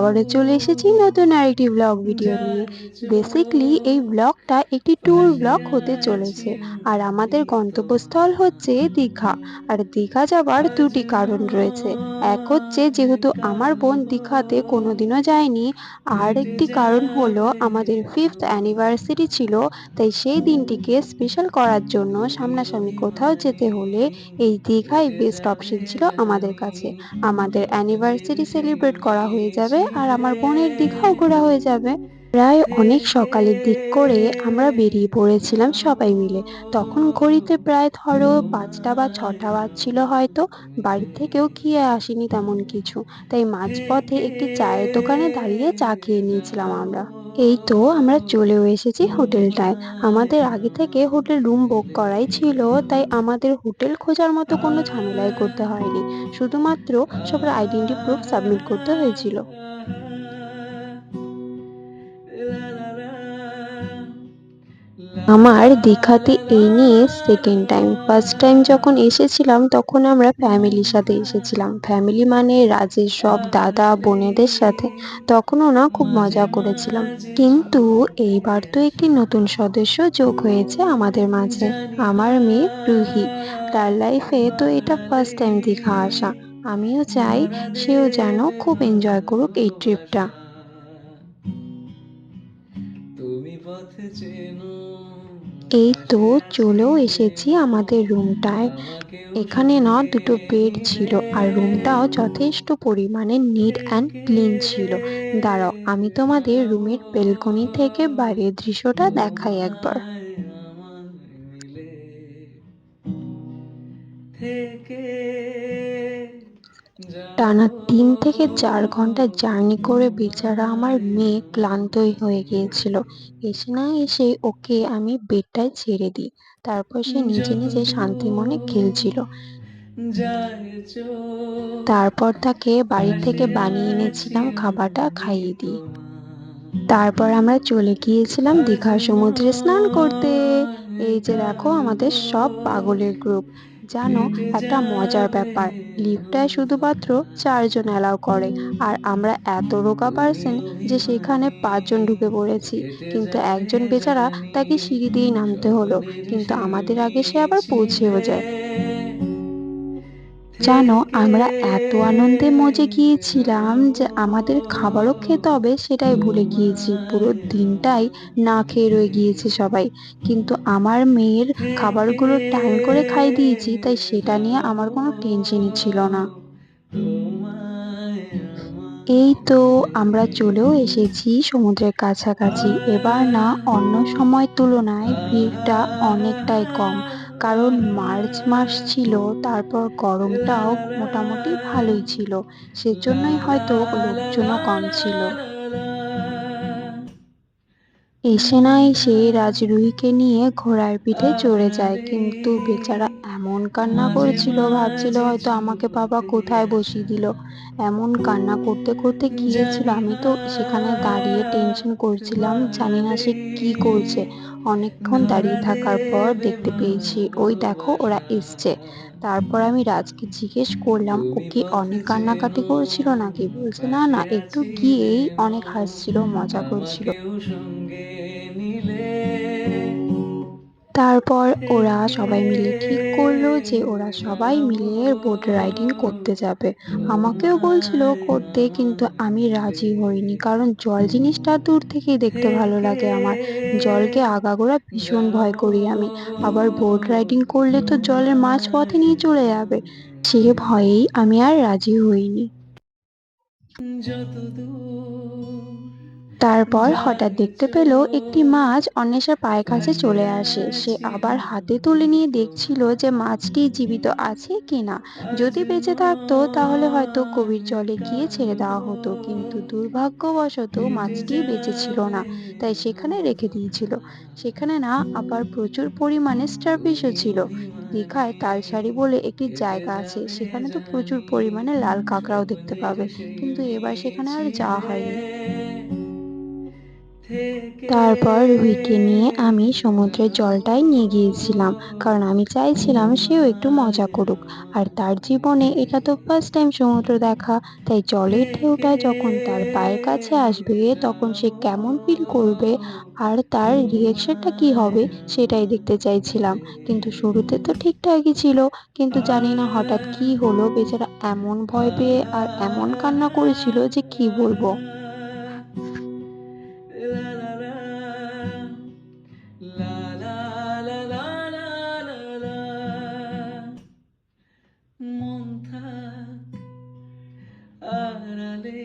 আবারও চলে এসেছি নতুন আরেকটি ব্লগ ভিডিও নিয়ে। বেসিক্যালি এই ব্লগটা একটি ট্যুর ব্লগ হতে চলেছে। আর আমাদের গন্তব্যস্থল হচ্ছে দীঘা। আর দীঘা যাবার দুটি কারণ রয়েছে। এক হচ্ছে যেহেতু আমার বোন দীঘাতে কোনোদিনও যায়নি। আর একটি কারণ হলো আমাদের 5th অ্যানিভার্সারি ছিল। তাই সেই দিনটিকে স্পেশাল করার জন্য সামনাসামনি কোথাও যেতে হলে এই দীঘাই বেস্ট অপশন ছিল আমাদের কাছে। আমাদের অ্যানিভার্সারি সেলিব্রেট করা হয়ে যাবে আর আমার বোনের দীঘাও ঘোরা হয়ে যাবে। প্রায় অনেক সকালের দিক করে আমরা বেরিয়ে পড়েছিলাম সবাই মিলে। তখন ঘড়িতে প্রায় ধরো 5টা বা 6টা বাজছিল হয়তো। বাড়ি থেকেও খেয়ে আসিনি তেমন কিছু। তাই মাঝপথে একটি চায়ের দোকানে দাঁড়িয়ে চা খেয়ে নিয়েছিলাম আমরা। এই তো আমরা চলেও এসেছি হোটেলটায়। আমাদের আগে থেকে হোটেল রুম বুক করাই ছিল। তাই আমাদের হোটেল খোঁজার মতো কোনো ঝামেলাই করতে হয়নি। শুধুমাত্র সবার আইডেন্টি প্রুফ সাবমিট করতে হয়েছিল। আমার দীঘাতে এই নিয়ে সেকেন্ড টাইম। ফার্স্ট টাইম যখন এসেছিলাম তখন আমরা ফ্যামিলির সাথে এসেছিলাম। ফ্যামিলি মানে রাজের সব দাদা বোনেদের সাথে। তখনও না খুব মজা করেছিলাম। কিন্তু এইবার তো একটি নতুন সদস্য যোগ হয়েছে আমাদের মাঝে। আমার মেয়ে রুহি। তার লাইফে তো এটা ফার্স্ট টাইম দীঘা আসা। আমিও চাই সেও যেন খুব এনজয় করুক এই ট্রিপটা। তুমি পথ চেনো এই তো পাশে আছি চলেও যে এসেছি আমাদের রুমটায়। আমাকেও এখানে না সঙ্গে দুটো বেড নিলে ছিল আর রুমটাও যথেষ্ট পরিমাণে নিট অ্যান্ড থেকে ক্লিন ছিল। দাঁড়াও আমি তোমাদের রুমের বেলকনি থেকে বাইরের দৃশ্যটা দেখাই একবার। তোমায় আমার মিলে থেকে টানা যাবো 3 থেকে 4 ঘন্টা জার্নি করে বেচারা আমার মেয়ে ক্লান্তই হয়ে গিয়েছিল। এসে না এসে ওকে আমি বেডটায় ছেড়ে দিই। তারপর সে নিজে যত নিজে শান্তি মনে দূর খেলছিল। যায় চোখ তারপর তাকে বাড়ি থেকে পাশে বানিয়ে আছি এনেছিলাম খাবারটা আমি খাইয়ে দিই। তোমার তারপর আমরা চলে গিয়েছিলাম আজ দীঘার সমুদ্রে স্নান করতে। নয় এই যে দেখো আমাদের কাল সব পাগলের গ্রুপ। জানো, কেটে একটা মজার যাবে ব্যাপার, লিফটটায় শুধুমাত্র অনেক 4 জন অ্যালাউ করে। আর আমরা এত রোগা তুমি পার্সেন্ট যে সেখানে অভিমানী 5 জন ঢুকে পড়েছি। কেটে কিন্তু যাবে একজন বেচারা, জানি তাকে সিঁড়ি দিয়েই নামতে হলো। স্বপ্নের কিন্তু আমাদের শিউলি আগে সে আবার পৌঁছেও ছিঁড়ে যায়। জানো, থেকে আমরা এত আনন্দে মজে গিয়েছিলাম যে আমাদের খাবারও খেতে হবে সেটাই ভুলে গিয়েছি। পুরো দিনটাই না খেয়ে রয়ে গিয়েছে সবাই। কিন্তু আমার মেয়ের থেকে খাবারগুলো টাইম করে খাইয়ে দিয়েছি, তাই সেটা নিয়ে আমার কোনো টেনশনই ছিল না। তোমায় আমার এই তো আমরা মিলে চলেও এসেছি সমুদ্রের কাছাকাছি। এবার না অন্য সময় তুলনায় ভিড়টা অনেকটাই কম। কারণ মার্চ মাস ছিল, তারপর গরমটাও মোটামুটি ভালোই ছিল। সেজন্যই হয়তো লোকজনও কম ছিল। এসে না এসে রাজরুহিকে নিয়ে ঘোড়ার পিঠে চড়ে যায়, কিন্তু আমাদের বেচারা এমন কান্না মাঝে করেছিল ভাবছিল মাঝে হয়তো আমাকে বাবা ছুটে কোথায় বসিয়ে আসা দিল। এমন কান্না করতে করতে গিয়েছিল, জানি আমি না তো সেখানে দাঁড়িয়ে টেনশন করছিলাম, জানি না সে কি করছে। অনেকক্ষণ দাঁড়িয়ে ধরা থাকার পর দেবে দেখতে পেয়েছি ওই দেখো ওরা ভালোবাসা এসছে। তারপর আমি রাজকে জিজ্ঞেস করলাম ও তুমি কি পথ অনেক কান্নাকাটি চেনো করেছিল নাকি। বলছে না পাশে না, একটু আছি যে গিয়েই অনেক হাসছিল, মজা করছিল। আমাকেও সঙ্গে নিলে তারপর ওরা থেকে সবাই মিলে ঠিক করলো যে ওরা সবাই যাবো মিলে বোট রাইডিং করতে যাবে। আমাকেও বলছিল তোমায় করতে, কিন্তু আমার আমি রাজি মিলে হইনি, কারণ জল জিনিসটা দূর থেকেই দেখতে ভালো থেকে লাগে আমার। জলকে আগাগোড়া ভীষণ ভয় যাবো করি আমি। আবার বোট রাইডিং করলে তো জলের মাঝ পথে নিয়ে চলে যাবে। সে ভয়েই আমি আর রাজি হইনি। যত দূর তারপর হঠাৎ যায় দেখতে পেল একটি চোখ মাছ অন্বেষার পায়ের কাছে পাশে চলে আসে। সে আছি আবার হাতে আমি তুলে নিয়ে দেখছিল যে মাছটি জীবিত তোমার আছে কিনা। আজ যদি বেঁচে থাকতো তাহলে হয়তো গভীর নয় জলে গিয়ে ছেড়ে দেওয়া কাল হতো, কিন্তু দুর্ভাগ্যবশত কেটে মাছটি বেঁচে ছিল যাবে না। তাই সেখানে রেখে দিয়েছিল। সেখানে না আবার প্রচুর অনেক পরিমাণে স্টারফিশও তুমি ছিল। অভিমানী দীঘায় তালসারি বলে একটি কেটে জায়গা আছে, যাবে সেখানে তো প্রচুর জানি পরিমাণে লাল কাঁকড়াও দেখতে স্বপ্নের পাবে। কিন্তু শিউলি এবার সেখানে আর যাওয়া ছিঁড়ে হয়নি। থেকে তারপর রুহিকে নিয়ে আমি সমুদ্রের জলটায় নিয়ে গিয়েছিলাম, কারণ আমি চাইছিলাম সেও একটু মজা করুক। আর তার জীবনে এটা তো ফার্স্ট টাইম সমুদ্র দেখা, তাই জলের ঢেউটা যখন তার পায়ের কাছে আসবে তখন সে কেমন ফিল করবে আর তার রিয়েকশনটা কি হবে সেটাই দেখতে চাইছিলাম। কিন্তু শুরুতে তো ঠিকঠাকই ছিল, কিন্তু জানি না হঠাৎ কি হলো, বেচারা এমন ভয় পেয়ে আর এমন কান্না করেছিল যে কি বলবো। লা লা লা, লা লা লা লা লা লা লা। মন থাক আড়ালে,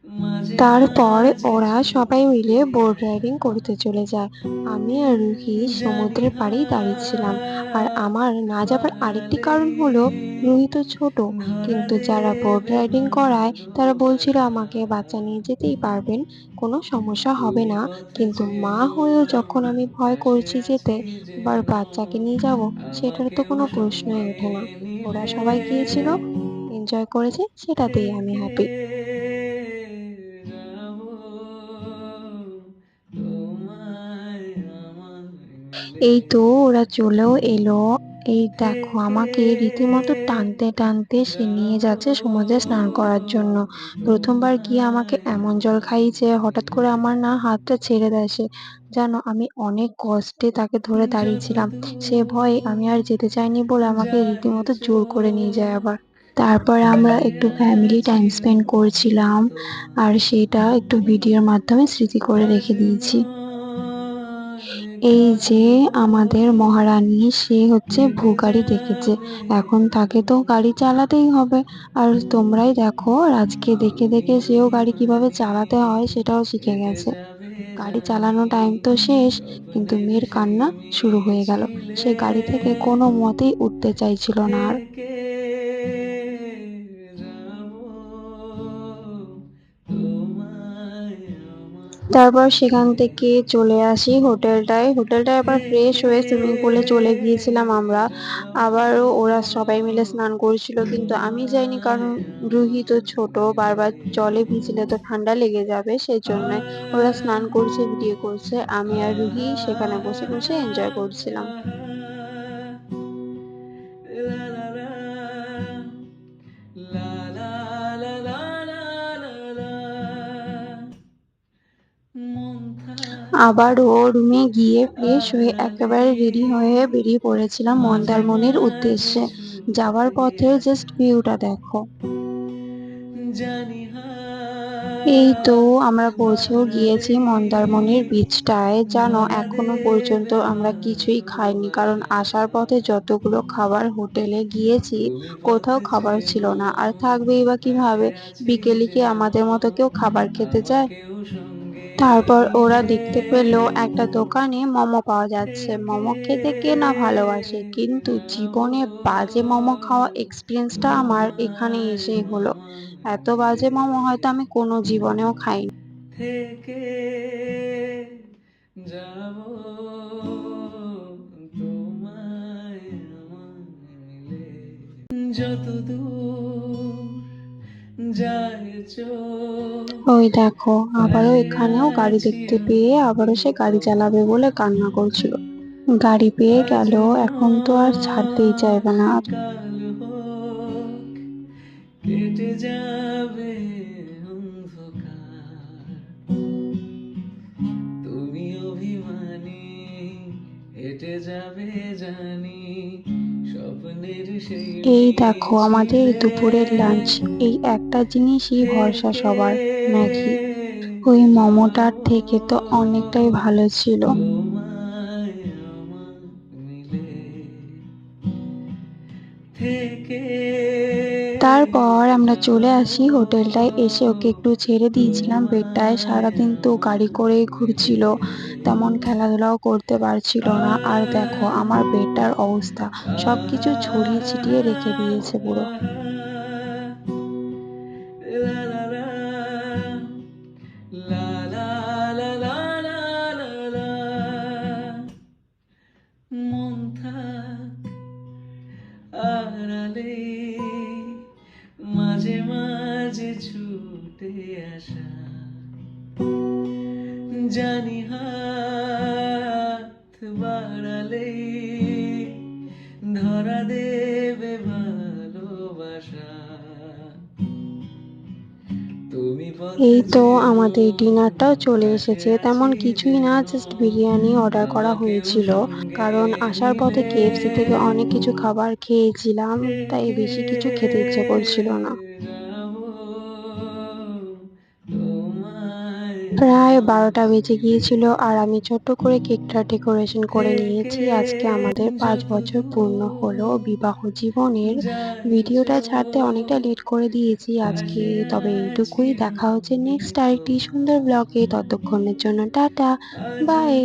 মাঝে তারপর মাঝে ওরা সবাই মিলে ছুটে বোট রাইডিং আসা। করতে চলে যায়। আমি আর রুহি জানি সমুদ্রের পাড়েই দাঁড়িয়েছিলাম। আর আমার না যাবার আরেকটি কারণ হলো, রুহি তো ছোট, কিন্তু ধরালে যারা বোট রাইডিং করায় ভালো তারা বলছিল বাসা, আমাকে বাচ্চা নিয়ে যেতেই পারবেন, কোনো সমস্যা হবে ওই না। পথে কিন্তু মা চেনো হয়েও যখন আমি আমি ভয় পাশে করছি যেতে, আছি এবার যেন, বাচ্চাকে নিয়ে যাব সেটার তো আমাকেও কোনো প্রশ্নই সঙ্গে ওঠে না। ওরা নিলে, সবাই গিয়েছিল, এনজয় করেছে, সেটাতেই আমি থেকে হ্যাপি। যাবো তোমায় আমায় মিলে, এই তো ওরা চলেও এলো। এই দেখো থেকে আমাকে রীতিমতো টানতে টানতে সে নিয়ে যাবো যাচ্ছে সমুদ্রে স্নান করার জন্য। প্রথমবার গিয়ে আমাকে তোমায় এমন জল খাইয়েছে, হঠাৎ করে আমার না হাতটা ছেড়ে দেয় সে। জানো, আমি অনেক কষ্টে তাকে ধরে দাঁড়িয়েছিলাম। সে ভয়ে আমি আর যেতে চাইনি বলে আমাকে যায় রীতিমতো জোর করে নিয়ে যায় চোখ, আবার। তারপর আমরা একটু তাকিয়ে ফ্যামিলি আছি টাইম স্পেন্ড হয়তো করছিলাম, আর তোমায়, সেটা একটু ভিডিওর মাধ্যমে স্মৃতি করে রেখে কাছে দিয়েছি। নয় এই যে কাছে আমাদের হোক, মহারানী, সে হচ্ছে কেটে ভূগাড়ি দেখেছে। যাবে এখন তাকে তো গাড়ি চালাতেই হবে। আর তোমরাই দেখো, রাজকে দেখে দেখে আমি সেও গাড়ি কিভাবে অভিমানী, চালাতে হয় সেটাও শিখে হেঁটে গেছে। যাবে গাড়ি জানি, চালানো টাইম তো শেষ, কিন্তু স্বপ্নের মেয়ের সেই কান্না শুরু হয়ে গেল। সে মিছিলে, গাড়ি থেকে কোনো মতেই উঠতে চাইছিল না আর। থেকে যাবো তোমায় আমায় তারপর সেখান মিলে, থেকে চলে আসি হোটেলটায়। হোটেলটায় আবার ফ্রেশ থেকে হয়ে সুইমিং পুলে চলে গিয়েছিলাম আমরা। যাবো আবারও ওরা সবাই মিলে স্নান করছিল, কিন্তু আমি যাইনি, কারণ তোমায় রুহি তো আমায় ছোট, মিলে, বারবার জলে ভিজলে তো ঠান্ডা লেগে যাবে, সেজন্যই। ওরা স্নান করছে, ভিডিও করছে, আমি আর রুহি সেখানে বসে বসে এনজয় করছিলাম। লা লা লা, লা লা লা লা লা লা লা। মন থাক আবারও রুমে গিয়ে ফ্রেশ হয়ে আড়ালে, একেবারে রেডি হয়ে বেরিয়ে পড়েছিলাম মাঝে মন্দারমনির মাঝে উদ্দেশ্যে। যাওয়ার ছুটে পথের জাস্ট আসা, ভিউটা দেখো। জানি এই তো হাত আমরা পৌঁছেও বাড়ালে গিয়েছি মন্দারমনির বিচটায়। জানো, ধরা এখনো পর্যন্ত দেবে আমরা কিছুই ভালো খাইনি, কারণ বাসা, আসার পথে যতগুলো খাবার হোটেলে গিয়েছি ওই কোথাও পথে খাবার ছিল চেনো না, আর থাকবেই বা পাশে কিভাবে? আছি বিকেলে কি যেন, আমাদের মতো কেউ খাবার খেতে যায়? আমাকেও সঙ্গে তারপর ওরা নিলে, দেখতে পেলো একটা দোকানে মোমো পাওয়া যাচ্ছে। থেকে মোমো খেতে কে না ভালোবাসে, কিন্তু যাবো জীবনে বাজে মোমো খাওয়া এক্সপিরিয়েন্সটা আমার এখানে তোমায় এসেই হলো। আমায় এত মিলে, বাজে মোমো হয়তো আমি কোনো জীবনেও খাইনি। থেকে যাবো তোমায় আমায় মিলে, যত দূর যায় চোখ, ওই দেখো, আবারও পাশে এখানেও গাড়ি আছি দেখতে পেয়ে আবারও হয়তো সে গাড়ি চালাবে তোমার, বলে কান্না করছিল। গাড়ি পেয়ে আজ গেল, এখন তো আর ছাড়তেই চাইবে না আর। নয় কাল হোক, কেটে যাবে অন্ধকার, তুমি অভিমানী, হেঁটে যাবে জানি, স্বপ্নের সেই এই দেখো আমাদের মিছিলে, দুপুরের লাঞ্চ। এই একটা জিনিসই ভরসা থেকে সবার, ম্যাগি। ওই মোমোটার যাবো থেকে তো অনেকটাই ভালো ছিল। তোমায় আমায় মিলে, থেকে তারপর আমরা চলে যাবো আসি হোটেলটায়। এসে ওকে একটু ছেড়ে দিয়েছিলাম বেডটায়। তোমায় সারাদিন তো গাড়ি আমায় করেই মিলে, ঘুরছিল, তেমন খেলাধুলাও করতে পারছিল না। আর দেখো আমার বেডটার অবস্থা, সবকিছু ছড়িয়ে ছিটিয়ে রেখে দিয়েছে পুরো। লা লা লা, লা লা লা লা লা লা লা। মন থাক আড়ালে, মাঝে মাঝে ছুটে আসা, জানি হাত বাড়ালেই ধরা দেবে ভালোবাসা। তুমি পথ এই তো আমাদের চেনো ডিনারটাও চলে পাশে এসেছে। তেমন আছি কিছুই না, যেন জাস্ট বিরিয়ানি অর্ডার করা আমাকেও হয়েছিল। সঙ্গে কারণ আসার পথে নিলে কেএফসি থেকে অনেক কিছু খাবার খেয়েছিলাম, তাই থেকে বেশি কিছু খেতে ইচ্ছে করছিল না। যাবো তোমায় প্রায় ভালো 12টা বেজে বেসে। গিয়েছিল আর আমি ছোট্ট করে কেকটা ডেকোরেশন করে থেকে নিয়েছি। আজকে আমাদের 5 বছর পূর্ণ হলো বিবাহ জীবনের। জানি ভিডিওটা ছাড়তে অনেকটা চোখ লেট করে দিয়েছি আজকে। পাশে তবে আছি এইটুকুই, দেখা হচ্ছে নেক্সট বন্ধু আরেকটি সুন্দর ব্লগে। ততক্ষণের জন্য টাটা, আজ বাই।